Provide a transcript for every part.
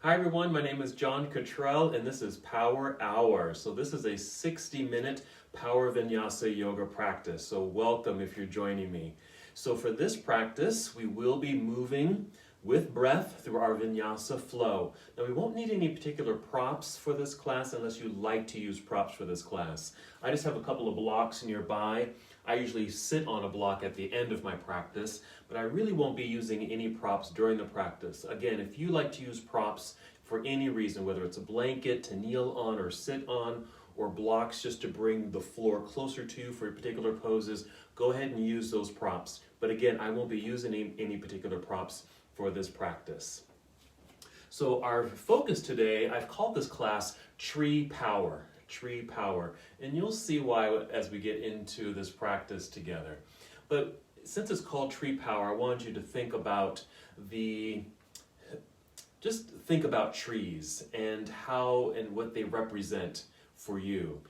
Hi everyone, my name is John Cottrell and this is Power Hour. So this is a 60-minute Power Vinyasa yoga practice. So welcome if you're joining me. So for this practice, we will be moving with breath through our vinyasa flow. Now we won't need any particular props for this class unless you like to use props for this class. I just have a couple of blocks nearby. I usually sit on a block at the end of my practice, but I really won't be using any props during the practice. Again, if you like to use props for any reason, whether it's a blanket to kneel on or sit on, or blocks just to bring the floor closer to you for particular poses, go ahead and use those props. But again, I won't be using any particular props for this practice. So our focus today, I've called this class Tree Power. Tree Power. And you'll see why as we get into this practice together. But since it's called Tree Power, I wanted you to think about just think about trees and how and what they represent for you.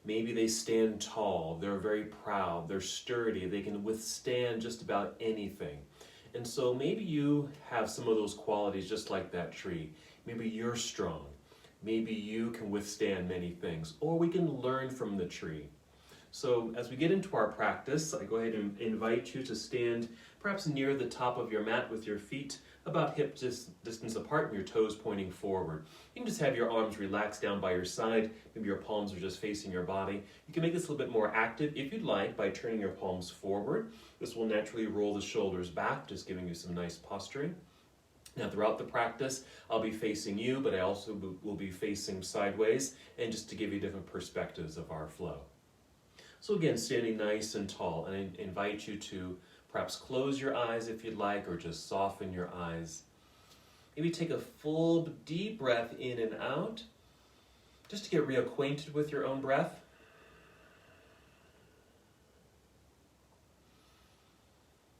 Maybe they stand tall, they're very proud, they're sturdy, they can withstand just about anything. And so maybe you have some of those qualities just like that tree. Maybe you're strong. Maybe you can withstand many things, or we can learn from the tree. So as we get into our practice, I go ahead and invite you to stand perhaps near the top of your mat with your feet about hip distance apart and your toes pointing forward. You can just have your arms relaxed down by your side. Maybe your palms are just facing your body. You can make this a little bit more active if you'd like by turning your palms forward. This will naturally roll the shoulders back, just giving you some nice posturing. Now throughout the practice, I'll be facing you, but I also will be facing sideways, and just to give you different perspectives of our flow. So again, standing nice and tall, and I invite you to perhaps close your eyes if you'd like, or just soften your eyes. Maybe take a full deep breath in and out, just to get reacquainted with your own breath.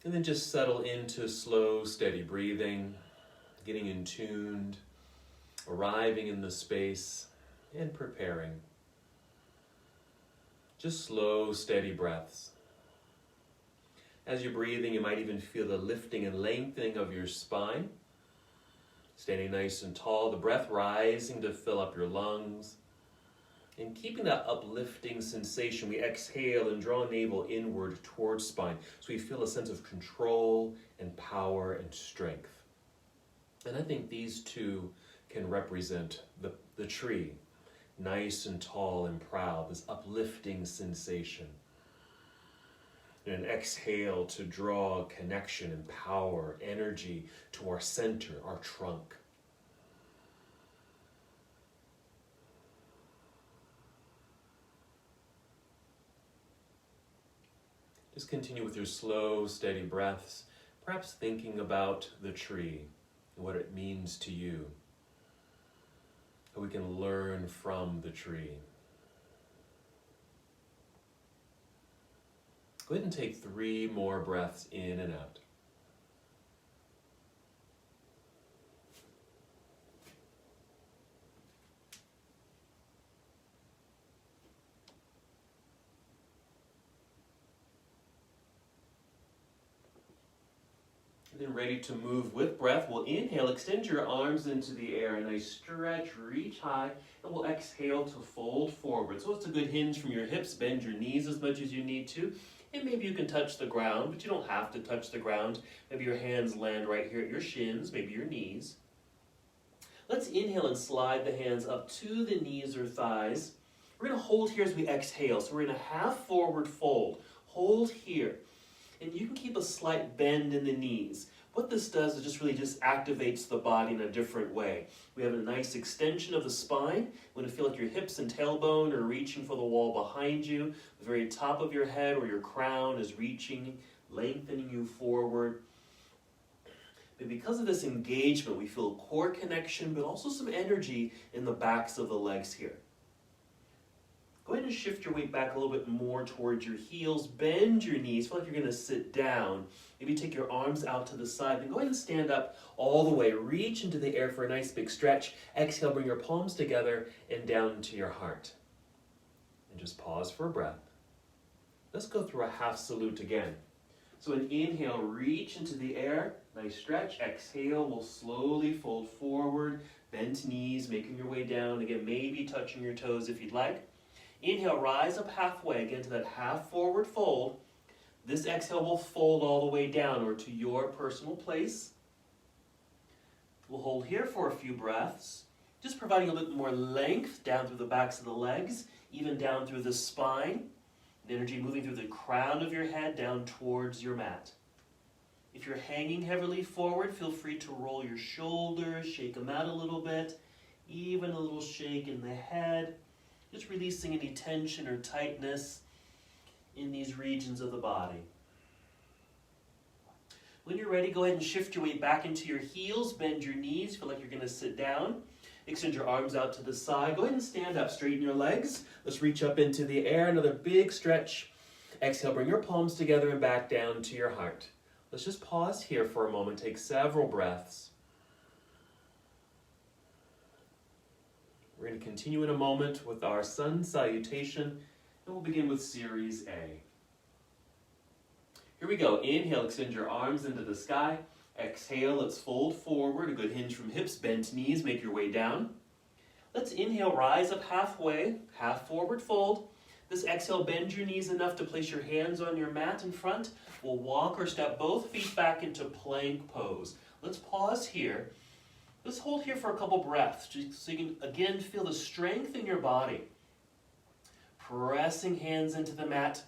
And then just settle into slow, steady breathing, getting in tuned, arriving in the space, and preparing. Just slow, steady breaths. As you're breathing, you might even feel the lifting and lengthening of your spine. Standing nice and tall, the breath rising to fill up your lungs. And keeping that uplifting sensation, we exhale and draw navel inward towards spine. So we feel a sense of control and power and strength. And I think these two can represent the tree. Nice and tall and proud, this uplifting sensation. And an exhale to draw connection and power, energy to our center, our trunk. Just continue with your slow, steady breaths, perhaps thinking about the tree and what it means to you. How we can learn from the tree. Go ahead and take 3 more breaths in and out. Then ready to move with breath, we'll inhale, extend your arms into the air, a nice stretch, reach high, and we'll exhale to fold forward. So it's a good hinge from your hips, bend your knees as much as you need to, and maybe you can touch the ground, but you don't have to touch the ground. Maybe your hands land right here at your shins, maybe your knees. Let's inhale and slide the hands up to the knees or thighs. We're going to hold here as we exhale, so we're in a half forward fold. Hold here. And you can keep a slight bend in the knees. What this does is just activates the body in a different way. We have a nice extension of the spine. You want to feel like your hips and tailbone are reaching for the wall behind you. The very top of your head or your crown is reaching, lengthening you forward. But because of this engagement, we feel core connection, but also some energy in the backs of the legs here. Go ahead and shift your weight back a little bit more towards your heels. Bend your knees. Feel like you're going to sit down. Maybe take your arms out to the side. Then go ahead and stand up all the way. Reach into the air for a nice big stretch. Exhale, bring your palms together and down into your heart. And just pause for a breath. Let's go through a half salute again. So an inhale, reach into the air. Nice stretch. Exhale, we'll slowly fold forward. Bend bent knees, making your way down. Again, maybe touching your toes if you'd like. Inhale, rise up halfway, again to that half forward fold. This exhale will fold all the way down or to your personal place. We'll hold here for a few breaths, just providing a little more length down through the backs of the legs, even down through the spine. The energy moving through the crown of your head down towards your mat. If you're hanging heavily forward, feel free to roll your shoulders, shake them out a little bit, even a little shake in the head, just releasing any tension or tightness in these regions of the body. When you're ready, go ahead and shift your weight back into your heels, bend your knees, feel like you're going to sit down. Extend your arms out to the side. Go ahead and stand up, straighten your legs. Let's reach up into the air, another big stretch. Exhale, bring your palms together and back down to your heart. Let's just pause here for a moment, take several breaths. We're going to continue in a moment with our sun salutation, and we'll begin with series A. Here we go. Inhale, extend your arms into the sky. Exhale, let's fold forward, a good hinge from hips, bent knees, make your way down. Let's inhale, rise up halfway, half forward fold. This exhale, bend your knees enough to place your hands on your mat in front. We'll walk or step both feet back into plank pose. Let's pause here. Let's hold here for a couple breaths, just so you can again feel the strength in your body. Pressing hands into the mat.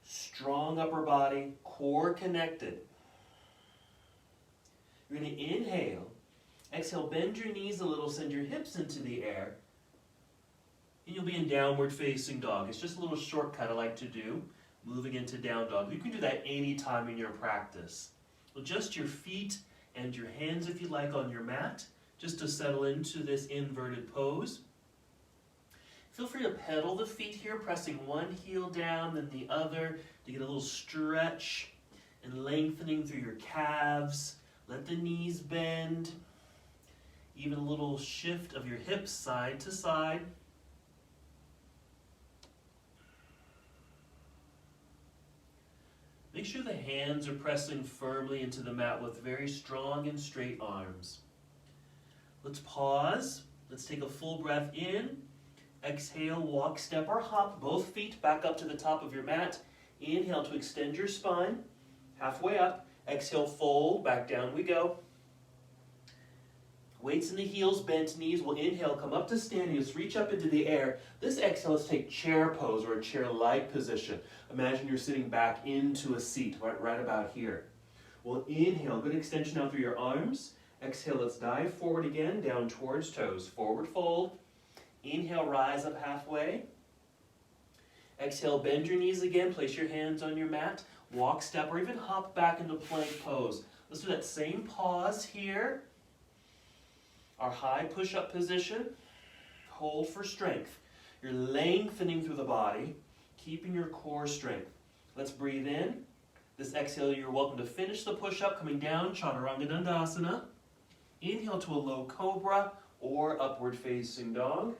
Strong upper body, core connected. You're going to inhale. Exhale, bend your knees a little, send your hips into the air. And you'll be in downward facing dog. It's just a little shortcut I like to do, moving into down dog. You can do that anytime in your practice. Adjust your feet and your hands, if you like, on your mat, just to settle into this inverted pose. Feel free to pedal the feet here, pressing one heel down, then the other, to get a little stretch and lengthening through your calves. Let the knees bend. Even a little shift of your hips side to side. Make sure the hands are pressing firmly into the mat with very strong and straight arms. Let's pause. Let's take a full breath in. Exhale, walk, step, or hop. Both feet back up to the top of your mat. Inhale to extend your spine. Halfway up. Exhale, fold. Back down we go. Weights in the heels, bent knees. We'll inhale, come up to standing. Let's reach up into the air. This exhale, let's take chair pose or a chair-like position. Imagine you're sitting back into a seat, right about here. We'll inhale, good extension out through your arms. Exhale, let's dive forward again, down towards toes. Forward fold. Inhale, rise up halfway. Exhale, bend your knees again. Place your hands on your mat. Walk, step, or even hop back into plank pose. Let's do that same pause here. Our high push-up position. Hold for strength. You're lengthening through the body, keeping your core strength. Let's breathe in. This exhale, you're welcome to finish the push-up, coming down, Chaturanga Dandasana. Inhale to a low cobra or upward facing dog.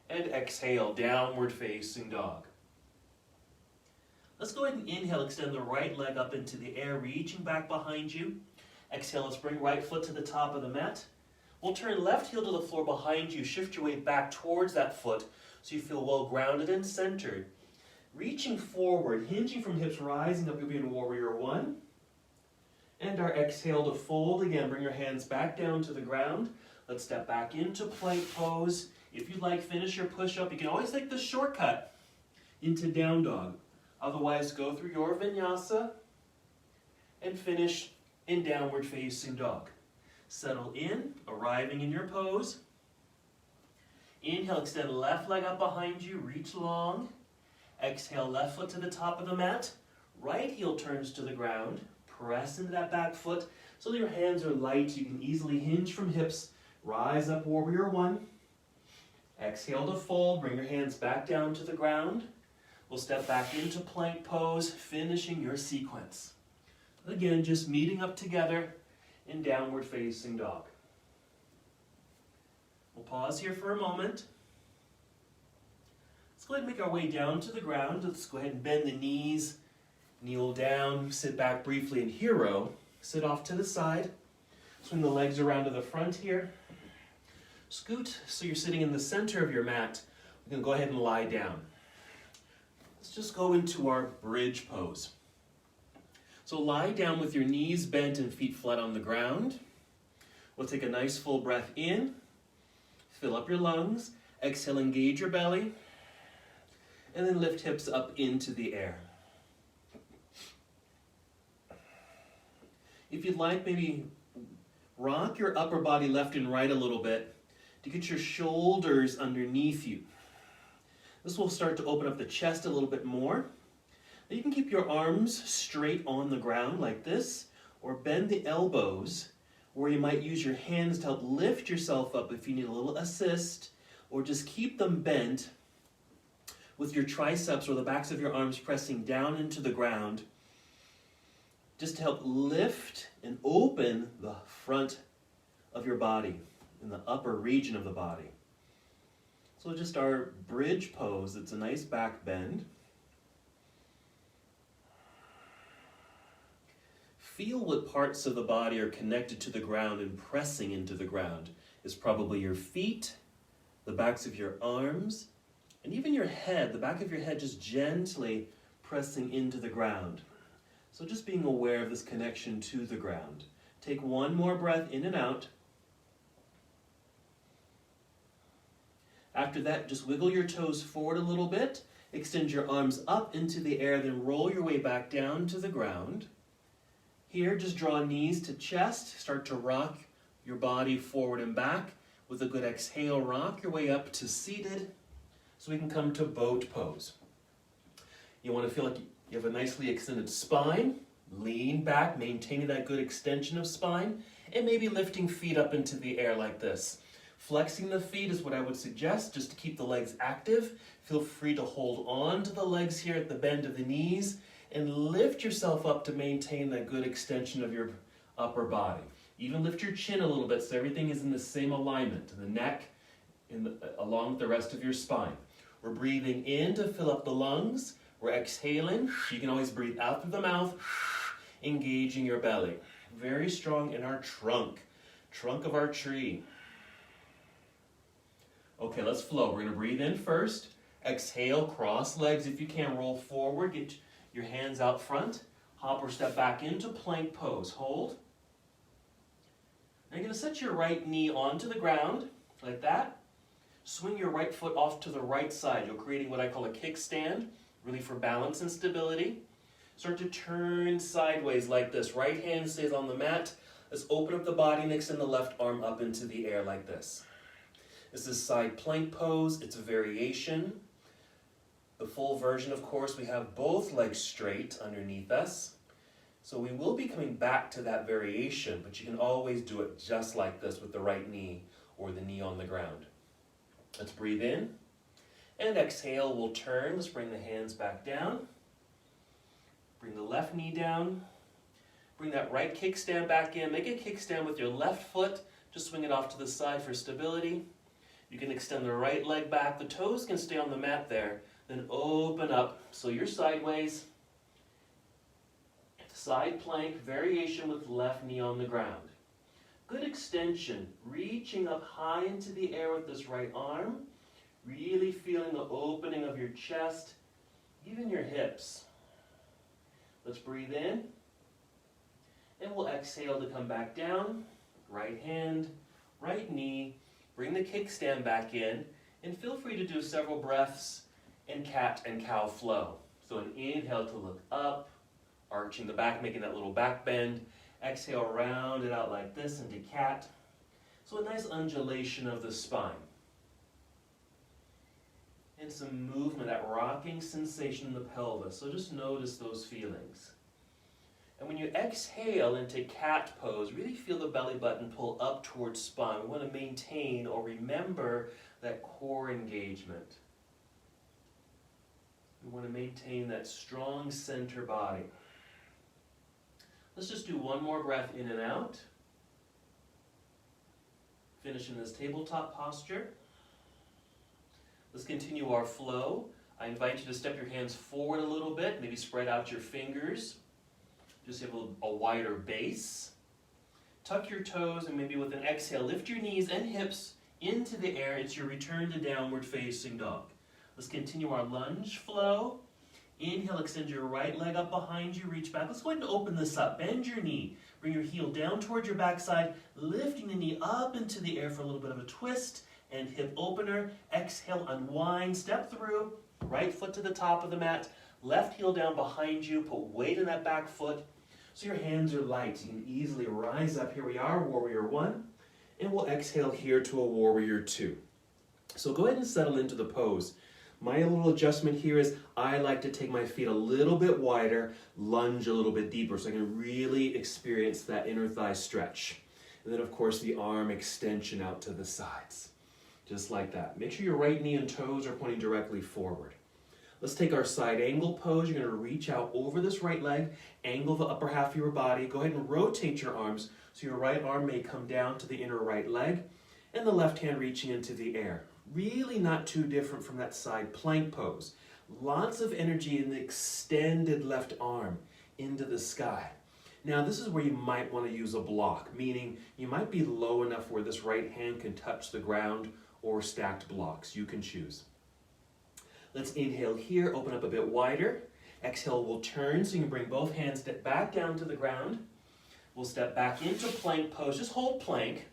And exhale, downward facing dog. Let's go ahead and inhale, extend the right leg up into the air, reaching back behind you. Exhale, let's bring right foot to the top of the mat. We'll turn left heel to the floor behind you, shift your weight back towards that foot so you feel well grounded and centered. Reaching forward, hinging from hips, rising up, you'll be in Warrior One. And our exhale to fold again, bring your hands back down to the ground. Let's step back into plank pose. If you'd like, finish your push-up. You can always take the shortcut into down dog. Otherwise, go through your vinyasa and finish in downward facing dog. Settle in, arriving in your pose. Inhale, extend left leg up behind you, reach long. Exhale, left foot to the top of the mat. Right heel turns to the ground. Press into that back foot so that your hands are light. You can easily hinge from hips. Rise up, Warrior One. Exhale to fold, bring your hands back down to the ground. We'll step back into plank pose, finishing your sequence. Again, just meeting up together in downward facing dog. We'll pause here for a moment. Let's go ahead and make our way down to the ground. Let's go ahead and bend the knees, kneel down, sit back briefly in hero, sit off to the side. Swing the legs around to the front here. Scoot so you're sitting in the center of your mat. We can go ahead and lie down. Let's just go into our bridge pose. So lie down with your knees bent and feet flat on the ground. We'll take a nice full breath in. Fill up your lungs. Exhale, engage your belly. And then lift hips up into the air. If you'd like, maybe rock your upper body left and right a little bit to get your shoulders underneath you. This will start to open up the chest a little bit more. Now you can keep your arms straight on the ground like this, or bend the elbows, or you might use your hands to help lift yourself up if you need a little assist, or just keep them bent with your triceps or the backs of your arms pressing down into the ground, just to help lift and open the front of your body, in the upper region of the body. So just our bridge pose, it's a nice back bend. Feel what parts of the body are connected to the ground and pressing into the ground. It's probably your feet, the backs of your arms, and even your head, the back of your head just gently pressing into the ground. So just being aware of this connection to the ground. Take one more breath in and out. After that, just wiggle your toes forward a little bit. Extend your arms up into the air, then roll your way back down to the ground. Here, just draw knees to chest. Start to rock your body forward and back. With a good exhale, rock your way up to seated, so we can come to boat pose. You want to feel like you have a nicely extended spine. Lean back, maintaining that good extension of spine, and maybe lifting feet up into the air like this. Flexing the feet is what I would suggest, just to keep the legs active. Feel free to hold on to the legs here at the bend of the knees, and lift yourself up to maintain that good extension of your upper body. Even lift your chin a little bit so everything is in the same alignment, the neck along with the rest of your spine. We're breathing in to fill up the lungs. We're exhaling. You can always breathe out through the mouth, engaging your belly. Very strong in our trunk of our tree. Okay, let's flow. We're going to breathe in first. Exhale, cross legs if you can, roll forward. Get your hands out front. Hop or step back into plank pose. Hold. Now you're going to set your right knee onto the ground, like that. Swing your right foot off to the right side. You're creating what I call a kickstand, really for balance and stability. Start to turn sideways like this. Right hand stays on the mat. Let's open up the body and extend the left arm up into the air like this. This is side plank pose. It's a variation. The full version, of course, we have both legs straight underneath us. So we will be coming back to that variation, but you can always do it just like this with the right knee or the knee on the ground. Let's breathe in and exhale. We'll turn. Let's bring the hands back down. Bring the left knee down. Bring that right kickstand back in. Make a kickstand with your left foot. Just swing it off to the side for stability. You can extend the right leg back. The toes can stay on the mat there. Then open up. So you're sideways. Side plank, variation with left knee on the ground. Good extension, reaching up high into the air with this right arm. Really feeling the opening of your chest, even your hips. Let's breathe in. And we'll exhale to come back down. Right hand, right knee. Bring the kickstand back in. And feel free to do several breaths in cat and cow flow. So an inhale to look up. Arching the back, making that little back bend. Exhale, round it out like this into cat. So a nice undulation of the spine. And some movement, that rocking sensation in the pelvis. So just notice those feelings. And when you exhale into cat pose, really feel the belly button pull up towards spine. We want to maintain or remember that core engagement. We want to maintain that strong center body. Let's just do one more breath in and out. Finish in this tabletop posture. Let's continue our flow. I invite you to step your hands forward a little bit, maybe spread out your fingers. Just have a wider base. Tuck your toes, and maybe with an exhale, lift your knees and hips into the air. It's your return to downward facing dog. Let's continue our lunge flow. Inhale, extend your right leg up behind you, reach back. Let's go ahead and open this up. Bend your knee. Bring your heel down towards your backside, lifting the knee up into the air for a little bit of a twist and hip opener. Exhale, unwind, step through. Right foot to the top of the mat. Left heel down behind you. Put weight in that back foot so your hands are light. You can easily rise up. Here we are, Warrior 1. And we'll exhale here to a Warrior 2. So go ahead and settle into the pose. My little adjustment here is I like to take my feet a little bit wider, lunge a little bit deeper so I can really experience that inner thigh stretch. And then of course the arm extension out to the sides. Just like that. Make sure your right knee and toes are pointing directly forward. Let's take our side angle pose. You're going to reach out over this right leg, angle the upper half of your body. Go ahead and rotate your arms so your right arm may come down to the inner right leg and the left hand reaching into the air. Really not too different from that side plank pose. Lots of energy in the extended left arm into the sky. Now this is where you might want to use a block, meaning you might be low enough where this right hand can touch the ground or stacked blocks. You can choose. Let's inhale here, open up a bit wider. Exhale, we'll turn so you can bring both hands back down to the ground. We'll step back into plank pose. Just hold plank.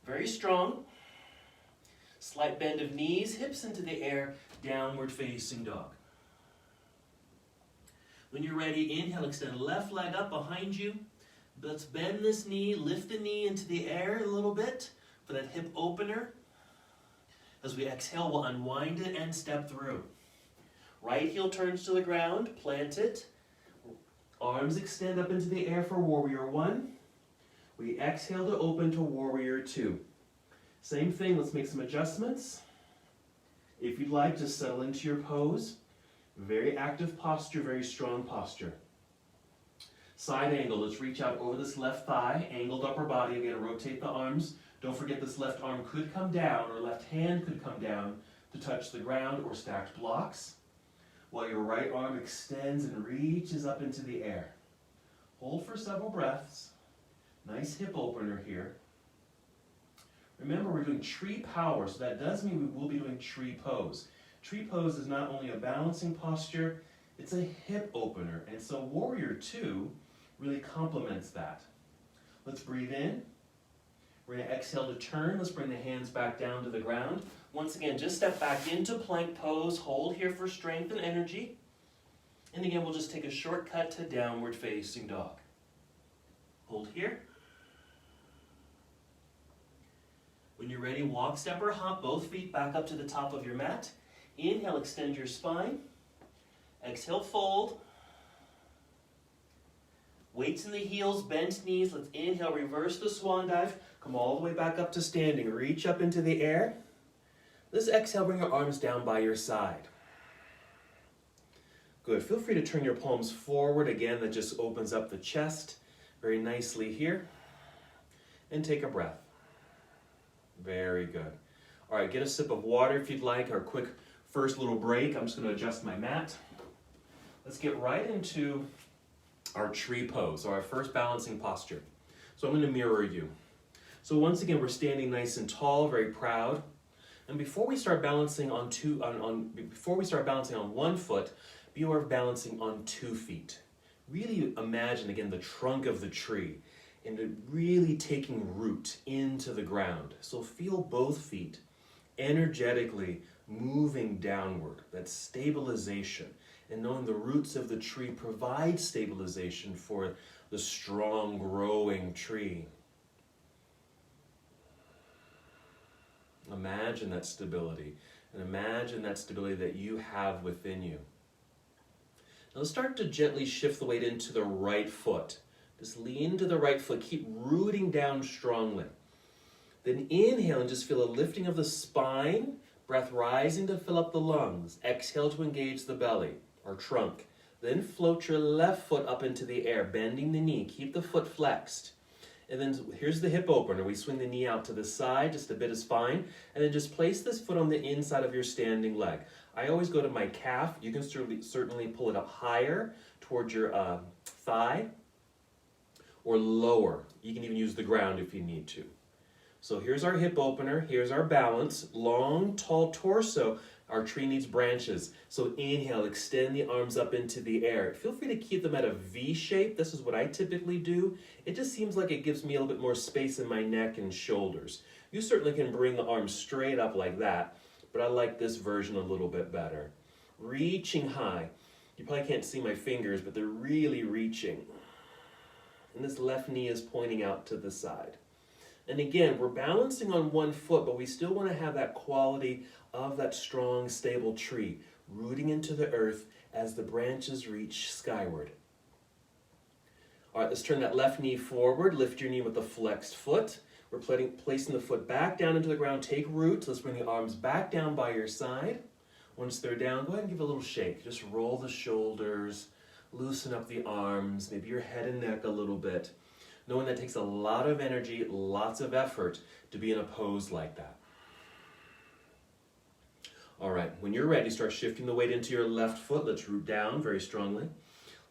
Very strong. Slight bend of knees, hips into the air, downward facing dog. When you're ready, inhale, extend left leg up behind you. Let's bend this knee, lift the knee into the air a little bit for that hip opener. As we exhale, we'll unwind it and step through. Right heel turns to the ground, plant it. Arms extend up into the air for Warrior 1. We exhale to open to Warrior 2. Same thing, let's make some adjustments. If you'd like, just settle into your pose. Very active posture, very strong posture. Side angle, let's reach out over this left thigh, angled upper body. Again, rotate the arms. Don't forget this left arm could come down, or left hand could come down to touch the ground or stacked blocks, while your right arm extends and reaches up into the air. Hold for several breaths. Nice hip opener here. Remember, we're doing tree power, so that does mean we will be doing tree pose. Tree pose is not only a balancing posture, it's a hip opener, and so Warrior 2 really complements that. Let's breathe in. We're going to exhale to turn. Let's bring the hands back down to the ground. Once again, just step back into plank pose. Hold here for strength and energy. And again, we'll just take a shortcut to downward facing dog. Hold here. When you're ready, walk, step, or hop both feet back up to the top of your mat. Inhale, extend your spine. Exhale, fold. Weights in the heels, bent knees. Let's inhale, reverse the swan dive. Come all the way back up to standing. Reach up into the air. Let's exhale, bring your arms down by your side. Good. Feel free to turn your palms forward. Again, that just opens up the chest very nicely here. And take a breath. Very good. All right, get a sip of water if you'd like, or a quick first little break. I'm just going to adjust my mat. Let's get right into our tree pose, or our first balancing posture. So I'm going to mirror you. So once again, we're standing nice and tall, very proud. And before we start balancing on one foot, be aware of balancing on 2 feet. Really imagine again the trunk of the tree and it really taking root into the ground. So feel both feet energetically moving downward. That's stabilization. And knowing the roots of the tree provide stabilization for the strong growing tree. Imagine that stability, and imagine that stability that you have within you. Now let's start to gently shift the weight into the right foot. Just lean to the right foot, keep rooting down strongly. Then inhale and just feel a lifting of the spine, breath rising to fill up the lungs. Exhale to engage the belly or trunk. Then float your left foot up into the air, bending the knee. Keep the foot flexed. And then here's the hip opener. We swing the knee out to the side, just a bit is fine. And then just place this foot on the inside of your standing leg. I always go to my calf. You can certainly pull it up higher towards your thigh. or lower. You can even use the ground if you need to. So here's our hip opener, here's our balance, long, tall torso. Our tree needs branches. So inhale, extend the arms up into the air. Feel free to keep them at a V shape. This is what I typically do. It just seems like it gives me a little bit more space in my neck and shoulders. You certainly can bring the arms straight up like that, but I like this version a little bit better. Reaching high. You probably can't see my fingers, but they're really reaching. And this left knee is pointing out to the side. And again, we're balancing on one foot, but we still want to have that quality of that strong, stable tree, rooting into the earth as the branches reach skyward. All right, let's turn that left knee forward. Lift your knee with the flexed foot. We're placing the foot back down into the ground. Take root. Let's bring the arms back down by your side. Once they're down, go ahead and give a little shake. Just roll the shoulders, loosen up the arms, maybe your head and neck a little bit. Knowing that takes a lot of energy, lots of effort to be in a pose like that. All right, when you're ready, start shifting the weight into your left foot. Let's root down very strongly.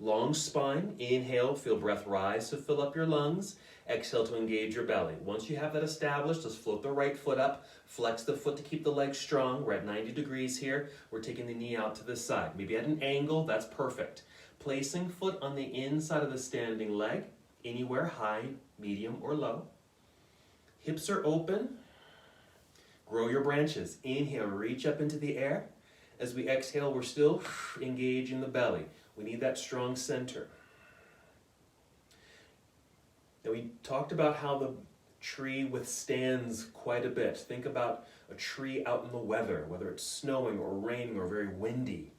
Long spine, inhale, feel breath rise to fill up your lungs. Exhale to engage your belly. Once you have that established, let's float the right foot up. Flex the foot to keep the legs strong. We're at 90 degrees here. We're taking the knee out to the side. Maybe at an angle, that's perfect. Placing foot on the inside of the standing leg, anywhere high, medium, or low. Hips are open. Grow your branches. Inhale, reach up into the air. As we exhale, we're still engaging the belly. We need that strong center. Now we talked about how the tree withstands quite a bit. Think about a tree out in the weather, whether it's snowing or raining or very windy.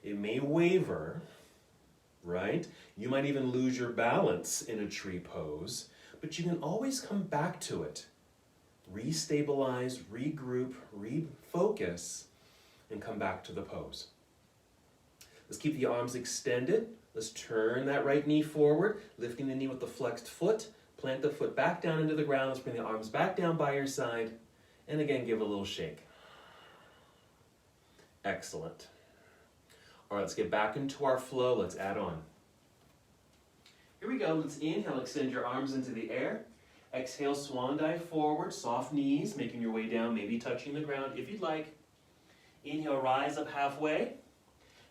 It may waver, right? You might even lose your balance in a tree pose, but you can always come back to it. Restabilize, regroup, refocus, and come back to the pose. Let's keep the arms extended. Let's turn that right knee forward, lifting the knee with the flexed foot. Plant the foot back down into the ground. Let's bring the arms back down by your side. And again, give a little shake. Excellent. All right, let's get back into our flow. Let's add on. Here we go. Let's inhale, extend your arms into the air. Exhale, swan dive forward, soft knees, making your way down, maybe touching the ground if you'd like. Inhale, rise up halfway.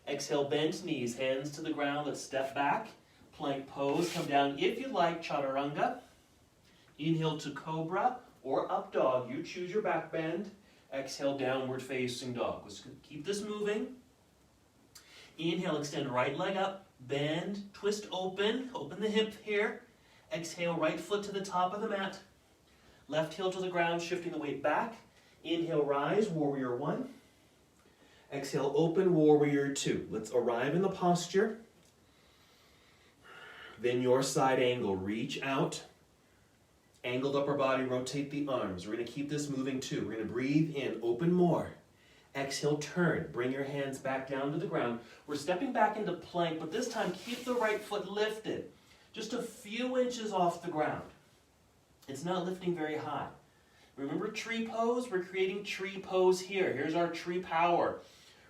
Exhale, bend knees, hands to the ground. Let's step back. Plank pose, come down if you like, chaturanga. Inhale to cobra or up dog. You choose your back bend. Exhale, downward facing dog. Let's keep this moving. Inhale, extend right leg up. Bend, twist open. Open the hip here. Exhale, right foot to the top of the mat. Left heel to the ground, shifting the weight back. Inhale, rise, warrior one. Exhale, open, warrior two. Let's arrive in the posture. Then your side angle, reach out. Angled upper body, rotate the arms. We're going to keep this moving too. We're going to breathe in, open more. Exhale, turn. Bring your hands back down to the ground. We're stepping back into plank, but this time keep the right foot lifted. Just a few inches off the ground. It's not lifting very high. Remember tree pose? We're creating tree pose here. Here's our tree power.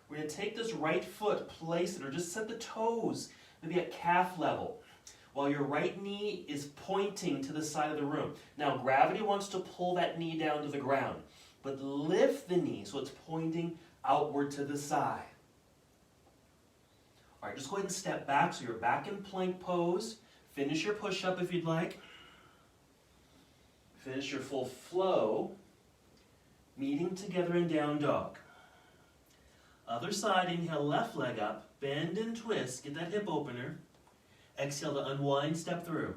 We're going to take this right foot, place it, or just set the toes, maybe at calf level, while your right knee is pointing to the side of the room. Now, gravity wants to pull that knee down to the ground, but lift the knee so it's pointing outward to the side. All right, just go ahead and step back so you're back in plank pose. Finish your push-up if you'd like. Finish your full flow, meeting together in down dog. Other side, inhale, left leg up, bend and twist, get that hip opener. Exhale to unwind, step through.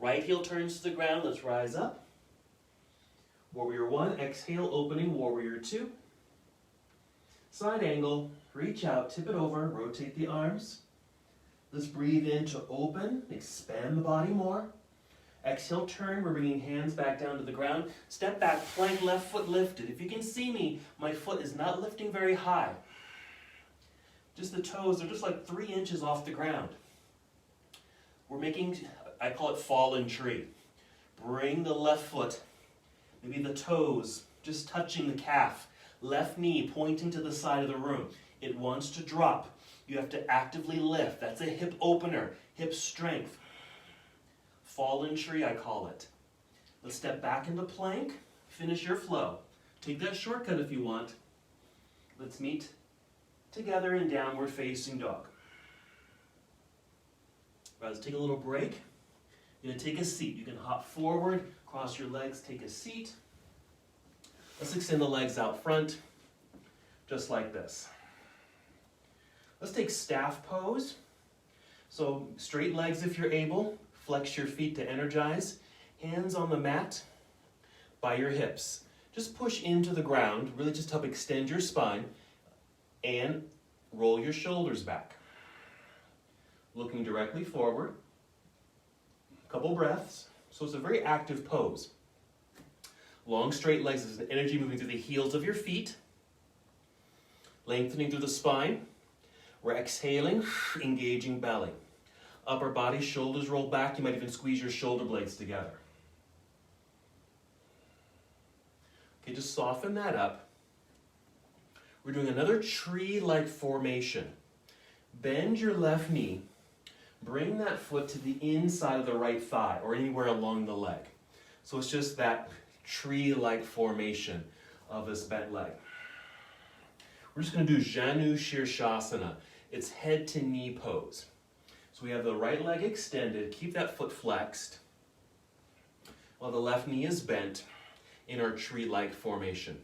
Right heel turns to the ground, let's rise up. Warrior one, exhale, opening, warrior two. Side angle, reach out, tip it over, rotate the arms. Let's breathe in to open, expand the body more. Exhale, turn, we're bringing hands back down to the ground. Step back, plank, left foot lifted. If you can see me, my foot is not lifting very high. Just the toes are just like 3 inches off the ground. We're making, I call it fallen tree. Bring the left foot, maybe the toes, just touching the calf. Left knee pointing to the side of the room. It wants to drop. You have to actively lift. That's a hip opener, hip strength. fallen tree, I call it. Let's step back into plank, finish your flow. Take that shortcut if you want. Let's meet together in downward facing dog. Right, let's take a little break. You're going to take a seat. You can hop forward, cross your legs, take a seat. Let's extend the legs out front, just like this. Let's take staff pose. So straight legs if you're able. Flex your feet to energize. Hands on the mat by your hips. Just push into the ground, really just help extend your spine, and roll your shoulders back. Looking directly forward. A couple breaths. So it's a very active pose. Long straight legs is energy moving through the heels of your feet. Lengthening through the spine. We're exhaling, engaging belly. Upper body, shoulders roll back. You might even squeeze your shoulder blades together. Okay, just soften that up. We're doing another tree-like formation. Bend your left knee. Bring that foot to the inside of the right thigh or anywhere along the leg. So it's just that tree-like formation of this bent leg. We're just going to do Janu Shirshasana. It's head to knee pose. So we have the right leg extended. Keep that foot flexed while the left knee is bent in our tree-like formation.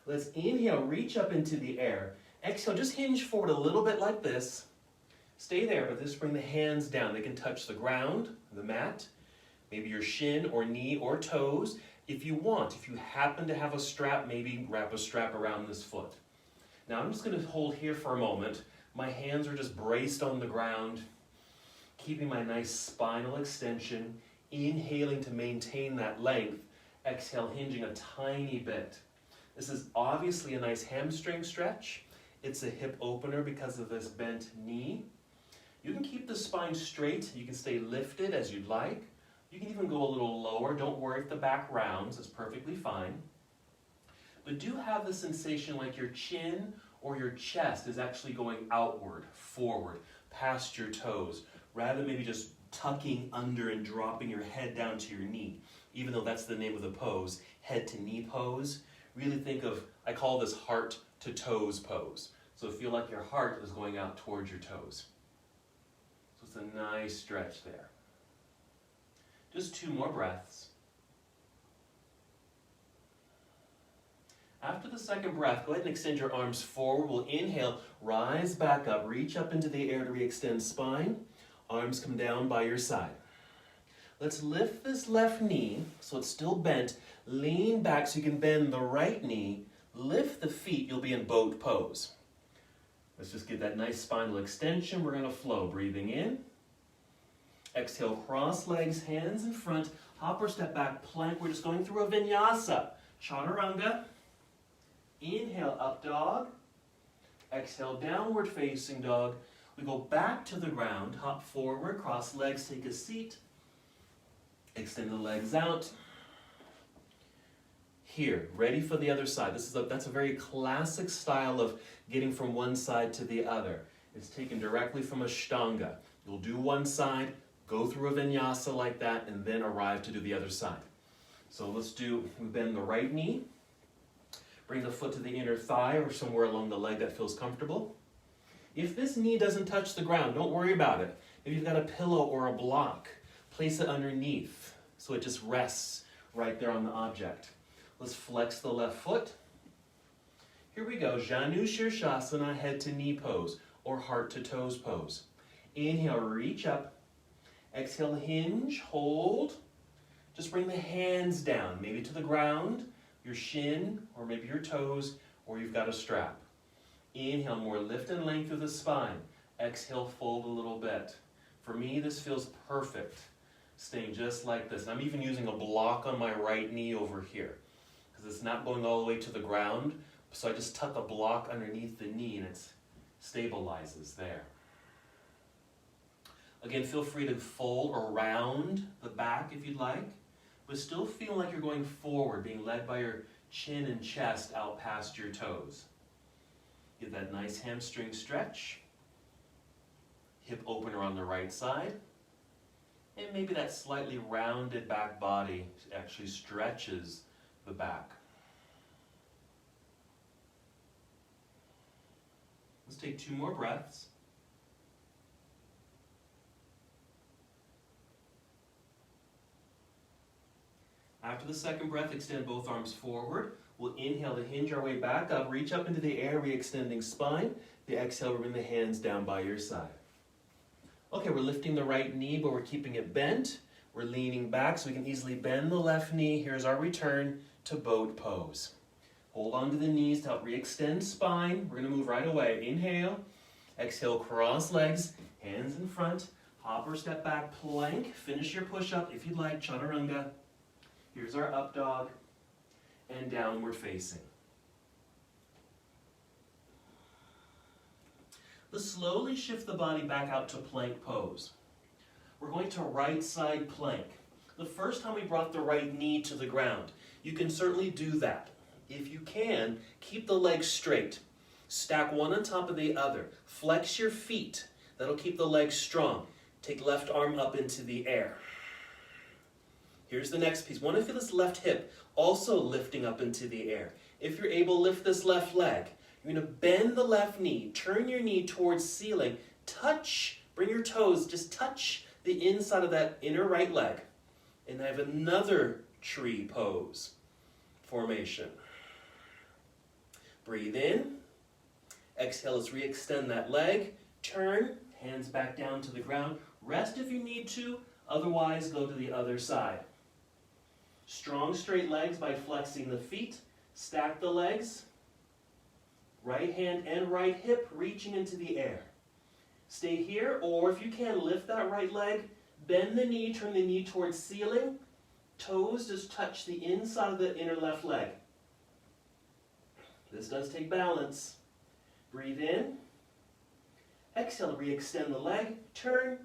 Let's inhale, reach up into the air. Exhale, just hinge forward a little bit like this. Stay there, but just bring the hands down. They can touch the ground, the mat, maybe your shin or knee or toes. If you want, if you happen to have a strap, maybe wrap a strap around this foot. Now I'm just going to hold here for a moment. My hands are just braced on the ground, keeping my nice spinal extension, inhaling to maintain that length. Exhale, hinging a tiny bit. This is obviously a nice hamstring stretch. It's a hip opener because of this bent knee. You can keep the spine straight. You can stay lifted as you'd like. You can even go a little lower. Don't worry if the back rounds. It's perfectly fine. But do have the sensation like your chin or your chest is actually going outward, forward, past your toes, rather than maybe just tucking under and dropping your head down to your knee. Even though that's the name of the pose, head to knee pose. Really think of, I call this heart to toes pose. So feel like your heart is going out towards your toes. So it's a nice stretch there. Just 2 more breaths. After the second breath, go ahead and extend your arms forward. We'll inhale, rise back up, reach up into the air to re-extend spine. Arms come down by your side. Let's lift this left knee so it's still bent. Lean back so you can bend the right knee. Lift the feet, you'll be in boat pose. Let's just get that nice spinal extension. We're going to flow. Breathing in. Exhale, cross legs, hands in front. Hop or step back, plank. We're just going through a vinyasa. Chaturanga. Inhale, up dog. Exhale, downward facing dog. We go back to the ground, hop forward, cross legs, take a seat. Extend the legs out. Here, ready for the other side. That's a very classic style of getting from one side to the other. It's taken directly from Ashtanga. You'll do one side, go through a vinyasa like that, and then arrive to do the other side. So we bend the right knee. Bring the foot to the inner thigh or somewhere along the leg that feels comfortable. If this knee doesn't touch the ground, don't worry about it. Maybe you've got a pillow or a block. Place it underneath so it just rests right there on the object. Let's flex the left foot. Here we go. Janu Shirshasana, head to knee pose or heart to toes pose. Inhale, reach up. Exhale, hinge, hold. Just bring the hands down, maybe to the ground, your shin, or maybe your toes, or you've got a strap. Inhale, more lift and length through the spine. Exhale, fold a little bit. For me, this feels perfect. Staying just like this. I'm even using a block on my right knee over here because it's not going all the way to the ground. So I just tuck a block underneath the knee and it stabilizes there. Again, feel free to fold or round the back if you'd like, but still feel like you're going forward, being led by your chin and chest out past your toes. Get that nice hamstring stretch. Hip opener on the right side. And maybe that slightly rounded back body actually stretches the back. Let's take 2 more breaths. After the second breath, extend both arms forward. We'll inhale to hinge our way back up, reach up into the air, re-extending spine. The exhale, bring the hands down by your side. Okay, we're lifting the right knee, but we're keeping it bent. We're leaning back so we can easily bend the left knee. Here's our return to boat pose. Hold on to the knees to help re-extend spine. We're gonna move right away. Inhale, exhale, cross legs, hands in front. Hop or step back, plank. Finish your push-up if you'd like, chaturanga. Here's our up dog and downward facing. Let's slowly shift the body back out to plank pose. We're going to right side plank. The first time we brought the right knee to the ground. You can certainly do that. If you can, keep the legs straight. Stack one on top of the other. Flex your feet. That'll keep the legs strong. Take left arm up into the air. Here's the next piece. Want to feel this left hip also lifting up into the air. If you're able, lift this left leg. You're going to bend the left knee, turn your knee towards ceiling, touch, bring your toes, just touch the inside of that inner right leg. And I have another tree pose formation. Breathe in. Exhale, let's re-extend that leg. Turn, hands back down to the ground. Rest if you need to, otherwise go to the other side. Strong straight legs by flexing the feet. Stack the legs. Right hand and right hip reaching into the air. Stay here, or if you can, lift that right leg, bend the knee, turn the knee towards ceiling. Toes just touch the inside of the inner left leg. This does take balance. Breathe in. Exhale, re-extend the leg. Turn,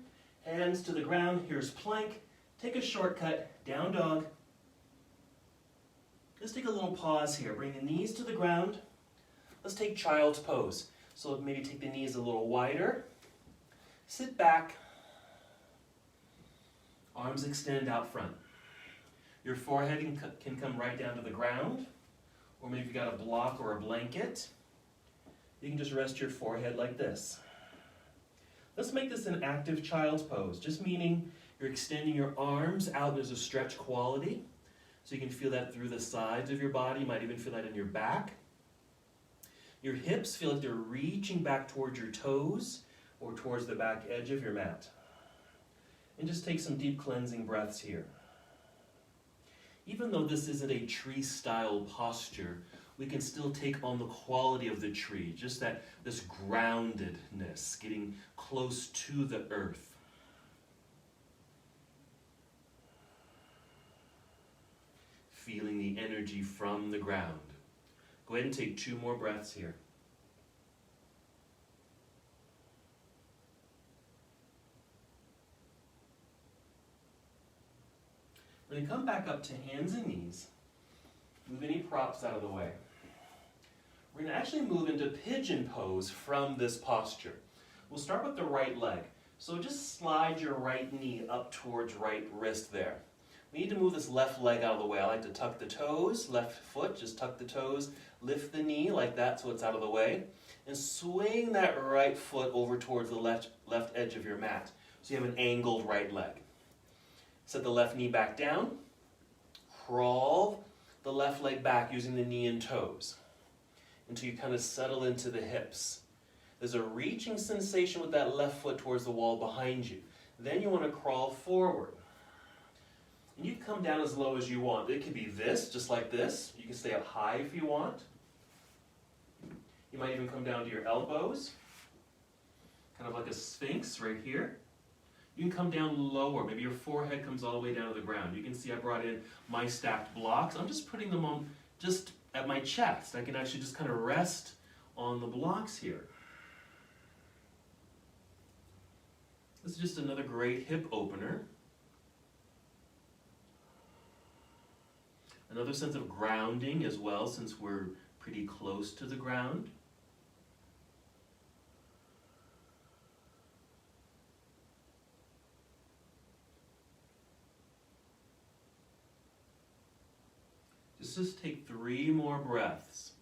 hands to the ground. Here's plank. Take a shortcut, down dog. Let's take a little pause here. Bring the knees to the ground. Let's take child's pose. So maybe take the knees a little wider. Sit back. Arms extend out front. Your forehead can come right down to the ground. Or maybe you've got a block or a blanket. You can just rest your forehead like this. Let's make this an active child's pose, just meaning you're extending your arms out. There's a stretch quality. So you can feel that through the sides of your body. You might even feel that in your back. Your hips feel like they're reaching back towards your toes or towards the back edge of your mat. And just take some deep cleansing breaths here. Even though this isn't a tree-style posture, we can still take on the quality of the tree, just this groundedness, getting close to the earth. Feeling the energy from the ground. Go ahead and take 2 more breaths here. We're going to come back up to hands and knees. Move any props out of the way. We're going to actually move into pigeon pose from this posture. We'll start with the right leg. So just slide your right knee up towards right wrist there. We need to move this left leg out of the way. I like to tuck the toes, left foot, just tuck the toes, lift the knee like that so it's out of the way, and swing that right foot over towards the left edge of your mat. So you have an angled right leg. Set the left knee back down, crawl the left leg back using the knee and toes until you kind of settle into the hips. There's a reaching sensation with that left foot towards the wall behind you. Then you want to crawl forward. And you can come down as low as you want. It could be this, just like this. You can stay up high if you want. You might even come down to your elbows, kind of like a sphinx right here. You can come down lower. Maybe your forehead comes all the way down to the ground. You can see I brought in my stacked blocks. I'm just putting them on just at my chest. I can actually just kind of rest on the blocks here. This is just another great hip opener. Another sense of grounding as well, since we're pretty close to the ground. Just take 3 more breaths.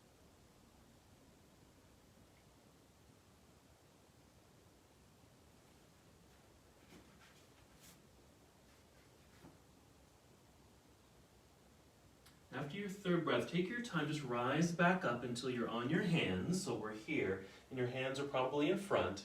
After your 3rd breath, take your time, just rise back up until you're on your hands. So we're here, and your hands are probably in front.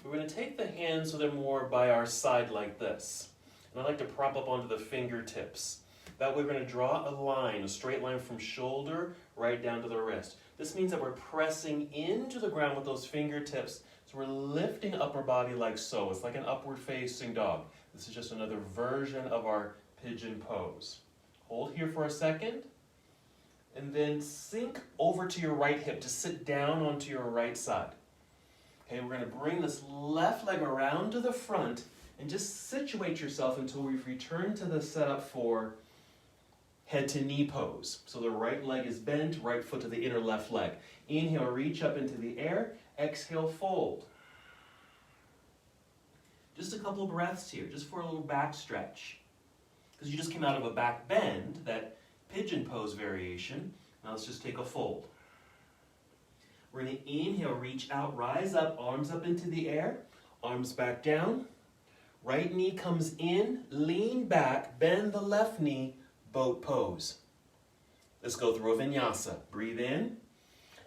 We're going to take the hands so they're more by our side like this. And I like to prop up onto the fingertips. That way we're going to draw a line, a straight line from shoulder right down to the wrist. This means that we're pressing into the ground with those fingertips. So we're lifting upper body like so. It's like an upward facing dog. This is just another version of our pigeon pose. Hold here for a second, and then sink over to your right hip to sit down onto your right side. Okay, we're going to bring this left leg around to the front and just situate yourself until we've returned to the setup for head to knee pose. So the right leg is bent, right foot to the inner left leg. Inhale, reach up into the air. Exhale, fold. Just a couple breaths here, just for a little back stretch. Because you just came out of a back bend, that pigeon pose variation. Now let's just take a fold. We're going to inhale, reach out, rise up, arms up into the air, arms back down. Right knee comes in, lean back, bend the left knee, boat pose. Let's go through a vinyasa. Breathe in,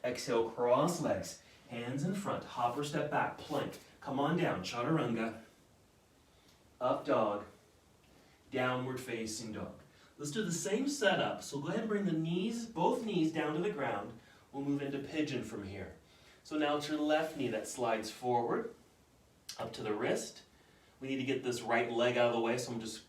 exhale, cross legs, hands in front, hop or step back, plank. Come on down, chaturanga, up dog, downward facing dog. Let's do the same setup. So go ahead and bring the knees, both knees down to the ground. We'll move into pigeon from here. So now it's your left knee that slides forward, up to the wrist. We need to get this right leg out of the way, so I'm just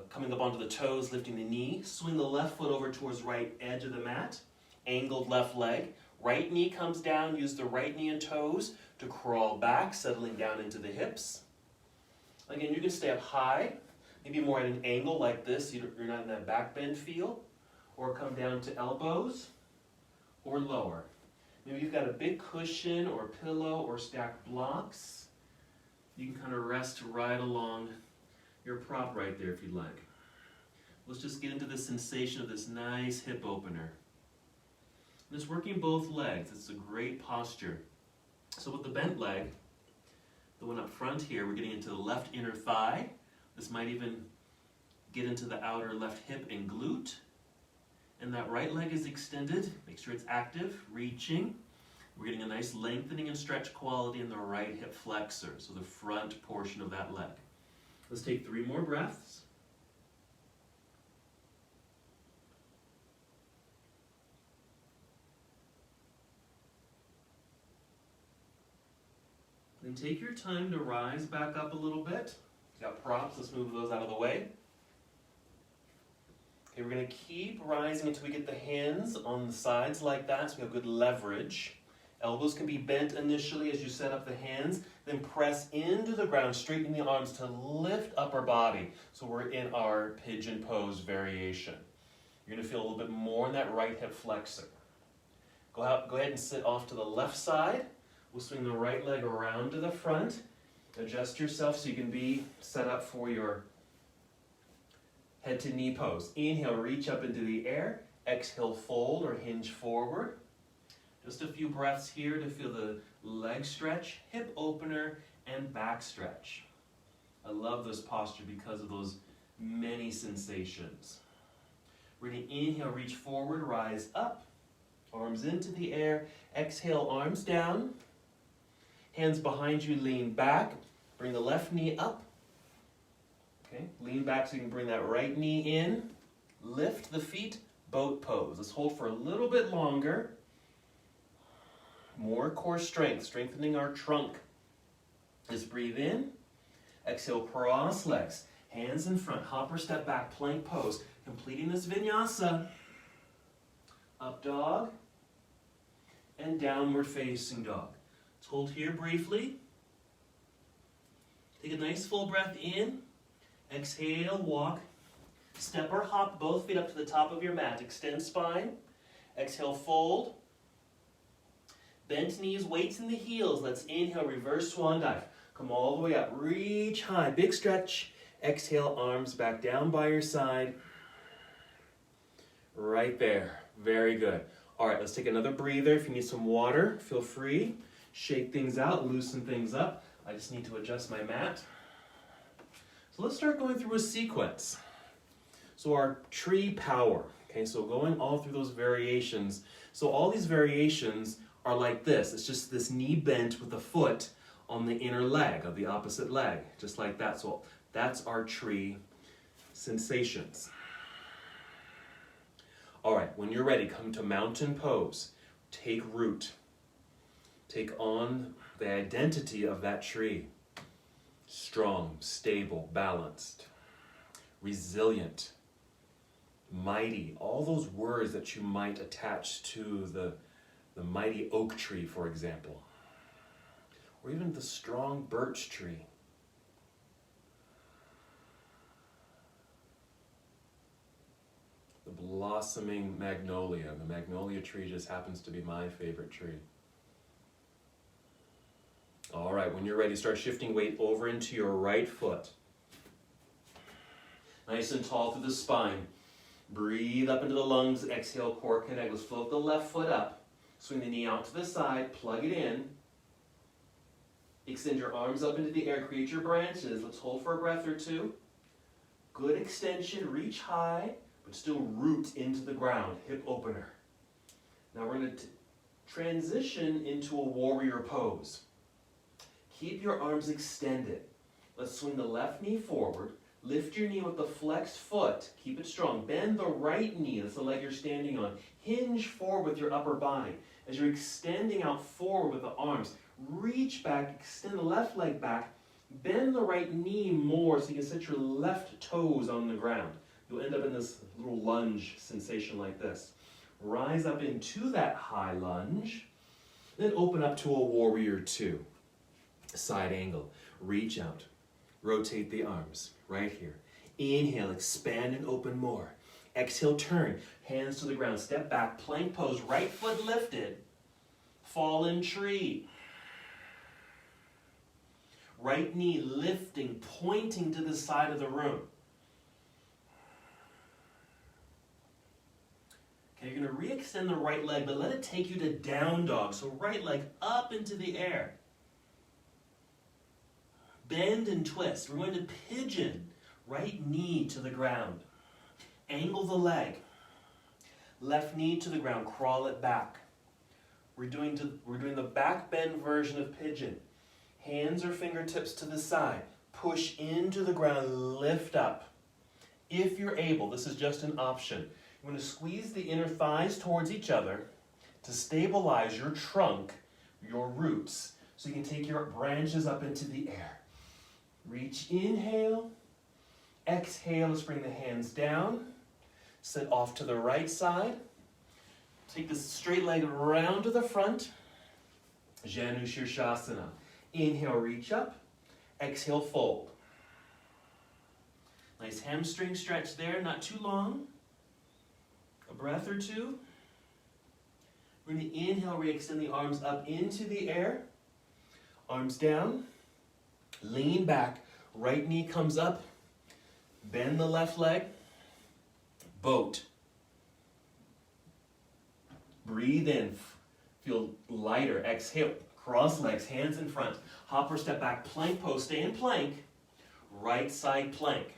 coming up onto the toes, lifting the knee. Swing the left foot over towards right edge of the mat. Angled left leg. Right knee comes down. Use the right knee and toes to crawl back, settling down into the hips. Again, you can stay up high, maybe more at an angle like this. You're not in that back bend feel. Or come down to elbows or lower. Maybe you've got a big cushion or pillow or stacked blocks. You can kind of rest right along your prop right there if you'd like. Let's just get into the sensation of this nice hip opener. And it's working both legs. It's a great posture. So with the bent leg, the one up front here, we're getting into the left inner thigh. This might even get into the outer left hip and glute. And that right leg is extended. Make sure it's active, reaching. We're getting a nice lengthening and stretch quality in the right hip flexor, so the front portion of that leg. Let's take 3 more breaths. Then take your time to rise back up a little bit. You got props, let's move those out of the way. Okay, we're going to keep rising until we get the hands on the sides like that, so we have good leverage. Elbows can be bent initially as you set up the hands, then press into the ground, straightening the arms to lift upper body. So we're in our pigeon pose variation. You're going to feel a little bit more in that right hip flexor. Go ahead and sit off to the left side. We'll swing the right leg around to the front. Adjust yourself so you can be set up for your head to knee pose. Inhale, reach up into the air. Exhale, fold or hinge forward. Just a few breaths here to feel the leg stretch, hip opener, and back stretch. I love this posture because of those many sensations. We're going to inhale, reach forward, rise up, arms into the air. Exhale, arms down. Hands behind you, lean back. Bring the left knee up. Okay, lean back so you can bring that right knee in. Lift the feet, boat pose. Let's hold for a little bit longer. More core strength, strengthening our trunk. Just breathe in. Exhale, cross legs. Hands in front, hop or step back, plank pose. Completing this vinyasa. Up dog. And downward facing dog. Let's hold here briefly. Take a nice full breath in. Exhale, walk. Step or hop both feet up to the top of your mat. Extend spine. Exhale, fold. Bent knees, weights in the heels. Let's inhale, reverse swan dive. Come all the way up, reach high, big stretch. Exhale, arms back down by your side. Right there. Very good. All right, let's take another breather. If you need some water, feel free. Shake things out, loosen things up. I just need to adjust my mat. So let's start going through a sequence. So our tree power. Okay, so going all through those variations. So all these variations are like this. It's just this knee bent with the foot on the inner leg of the opposite leg, just like that. So that's our tree sensations. All right, when you're ready, come to mountain pose. Take root. Take on the identity of that tree. Strong, stable, balanced, resilient, mighty. All those words that you might attach to the mighty oak tree, for example. Or even the strong birch tree. The blossoming magnolia. The magnolia tree just happens to be my favorite tree. All right, when you're ready, start shifting weight over into your right foot. Nice and tall through the spine. Breathe up into the lungs. Exhale, core connect. Let's float the left foot up. Swing the knee out to the side. Plug it in. Extend your arms up into the air. Create your branches. Let's hold for a breath or two. Good extension. Reach high, but still root into the ground. Hip opener. Now we're going to transition into a warrior pose. Keep your arms extended. Let's swing the left knee forward. Lift your knee with the flexed foot. Keep it strong. Bend the right knee. That's the leg you're standing on. Hinge forward with your upper body. As you're extending out forward with the arms, reach back, extend the left leg back. Bend the right knee more so you can set your left toes on the ground. You'll end up in this little lunge sensation like this. Rise up into that high lunge. Then open up to a warrior two. Side angle. Reach out. Rotate the arms. Right here. Inhale, expand and open more. Exhale, turn. Hands to the ground. Step back. Plank pose. Right foot lifted. Fallen tree. Right knee lifting, pointing to the side of the room. Okay, you're going to re-extend the right leg, but let it take you to down dog. So right leg up into the air. Bend and twist. We're going to pigeon. Right knee to the ground. Angle the leg. Left knee to the ground. Crawl it back. We're doing the back bend version of pigeon. Hands or fingertips to the side. Push into the ground. Lift up. If you're able, this is just an option. You're going to squeeze the inner thighs towards each other to stabilize your trunk, your roots, so you can take your branches up into the air. Reach, inhale. Exhale, let's bring the hands down. Sit off to the right side. Take the straight leg around to the front. Janu Shirshasana. Inhale, reach up. Exhale, fold. Nice hamstring stretch there, not too long. A breath or two. We're going to inhale, re-extend the arms up into the air. Arms down. Lean back. Right knee comes up. Bend the left leg. Boat. Breathe in. Feel lighter. Exhale. Cross legs, hands in front. Hop or step back. Plank pose. Stay in plank. Right side plank.